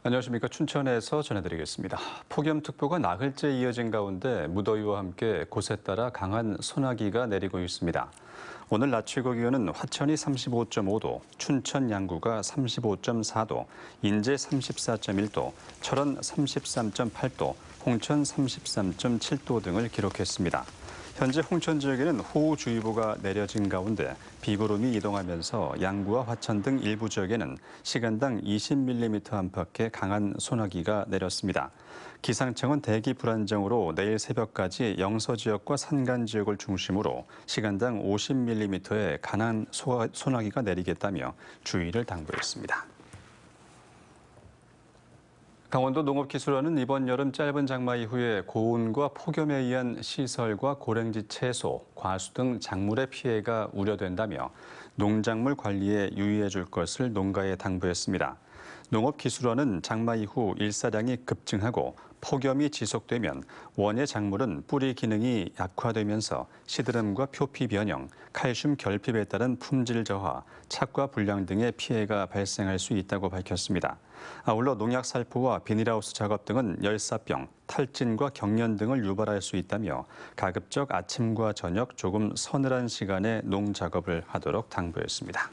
안녕하십니까. 춘천에서 전해드리겠습니다. 폭염특보가 나흘째 이어진 가운데 무더위와 함께 곳에 따라 강한 소나기가 내리고 있습니다. 오늘 낮 최고 기온은 화천이 35.5도, 춘천 양구가 35.4도, 인제 34.1도, 철원 33.8도, 홍천 33.7도 등을 기록했습니다. 현재 홍천 지역에는 호우주의보가 내려진 가운데 비구름이 이동하면서 양구와 화천 등 일부 지역에는 시간당 20mm 안팎의 강한 소나기가 내렸습니다. 기상청은 대기 불안정으로 내일 새벽까지 영서 지역과 산간 지역을 중심으로 시간당 50mm의 강한 소나기가 내리겠다며 주의를 당부했습니다. 강원도 농업기술원은 이번 여름 짧은 장마 이후에 고온과 폭염에 의한 시설과 고랭지 채소, 과수 등 작물의 피해가 우려된다며 농작물 관리에 유의해 줄 것을 농가에 당부했습니다. 농업기술원은 장마 이후 일사량이 급증하고 폭염이 지속되면 원예 작물은 뿌리 기능이 약화되면서 시드름과 표피 변형, 칼슘 결핍에 따른 품질 저하, 착과 불량 등의 피해가 발생할 수 있다고 밝혔습니다. 아울러 농약 살포와 비닐하우스 작업 등은 열사병, 탈진과 경련 등을 유발할 수 있다며 가급적 아침과 저녁 조금 서늘한 시간에 농작업을 하도록 당부했습니다.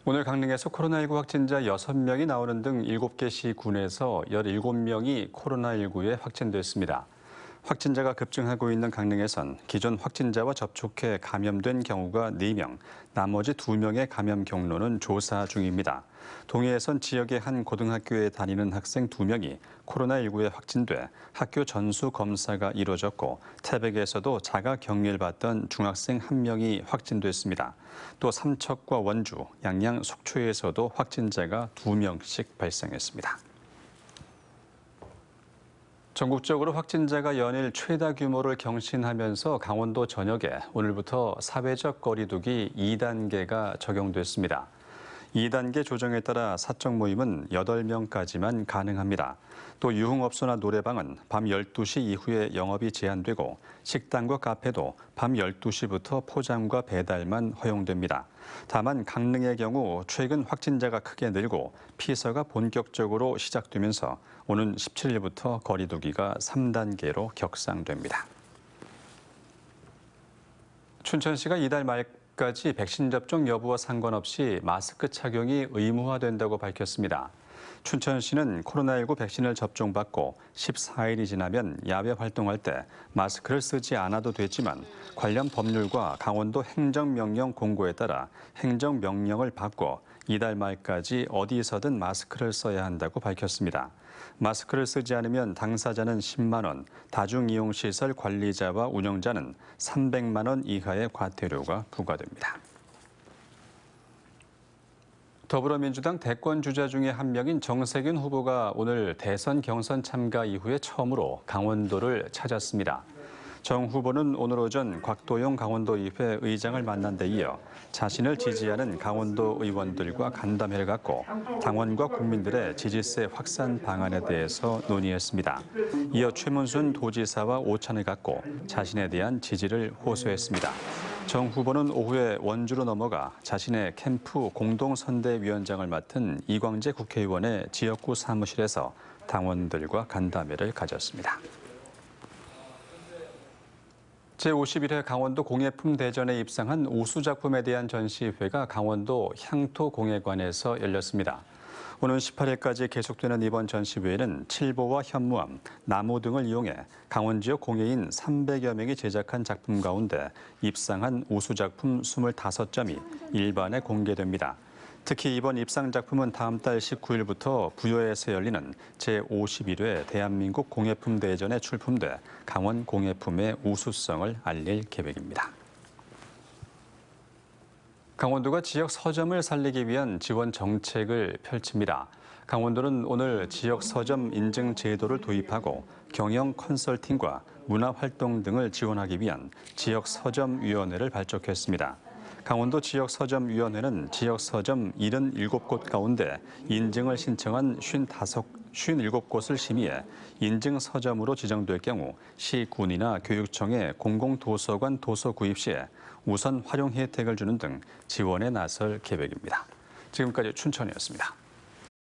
오늘 강릉에서 코로나19 확진자 6명이 나오는 등 7개 시군에서 17명이 코로나19에 확진됐습니다. 확진자가 급증하고 있는 강릉에선 기존 확진자와 접촉해 감염된 경우가 4명, 나머지 2명의 감염 경로는 조사 중입니다. 동해에선 지역의 한 고등학교에 다니는 학생 2명이 코로나19에 확진돼 학교 전수 검사가 이루어졌고 태백에서도 자가 격리를 받던 중학생 1명이 확진됐습니다. 또 삼척과 원주, 양양, 속초에서도 확진자가 2명씩 발생했습니다. 전국적으로 확진자가 연일 최다 규모를 경신하면서 강원도 전역에 오늘부터 사회적 거리두기 2단계가 적용됐습니다. 2단계 조정에 따라 사적 모임은 8명까지만 가능합니다. 또 유흥업소나 노래방은 밤 12시 이후에 영업이 제한되고 식당과 카페도 밤 12시부터 포장과 배달만 허용됩니다. 다만 강릉의 경우 최근 확진자가 크게 늘고 피서가 본격적으로 시작되면서 오는 17일부터 거리두기가 3단계로 격상됩니다. 춘천시가 이달 말까지 백신 접종 여부와 상관없이 마스크 착용이 의무화된다고 밝혔습니다. 춘천시는 코로나19 백신을 접종받고 14일이 지나면 야외 활동할 때 마스크를 쓰지 않아도 되지만 관련 법률과 강원도 행정명령 공고에 따라 행정명령을 바꿔 이달 말까지 어디서든 마스크를 써야 한다고 밝혔습니다. 마스크를 쓰지 않으면 당사자는 10만 원, 다중이용시설 관리자와 운영자는 300만 원 이하의 과태료가 부과됩니다. 더불어민주당 대권 주자 중에 한 명인 정세균 후보가 오늘 대선 경선 참가 이후에 처음으로 강원도를 찾았습니다. 정 후보는 오늘 오전 곽도용 강원도의회 의장을 만난 데 이어 자신을 지지하는 강원도 의원들과 간담회를 갖고 당원과 국민들의 지지세 확산 방안에 대해서 논의했습니다. 이어 최문순 도지사와 오찬을 갖고 자신에 대한 지지를 호소했습니다. 정 후보는 오후에 원주로 넘어가 자신의 캠프 공동선대위원장을 맡은 이광재 국회의원의 지역구 사무실에서 당원들과 간담회를 가졌습니다. 제51회 강원도 공예품 대전에 입상한 우수작품에 대한 전시회가 강원도 향토공예관에서 열렸습니다. 오는 18일까지 계속되는 이번 전시회에는 칠보와 현무암, 나무 등을 이용해 강원 지역 공예인 300여 명이 제작한 작품 가운데 입상한 우수작품 25점이 일반에 공개됩니다. 특히 이번 입상 작품은 다음 달 19일부터 부여에서 열리는 제51회 대한민국 공예품 대전에 출품돼 강원 공예품의 우수성을 알릴 계획입니다. 강원도가 지역 서점을 살리기 위한 지원 정책을 펼칩니다. 강원도는 오늘 지역 서점 인증 제도를 도입하고 경영 컨설팅과 문화활동 등을 지원하기 위한 지역 서점위원회를 발족했습니다. 강원도 지역서점위원회는 지역서점 77곳 가운데 인증을 신청한 57곳을 심의해 인증 서점으로 지정될 경우 시, 군이나 교육청의 공공도서관 도서 구입 시에 우선 활용 혜택을 주는 등 지원에 나설 계획입니다. 지금까지 춘천이었습니다.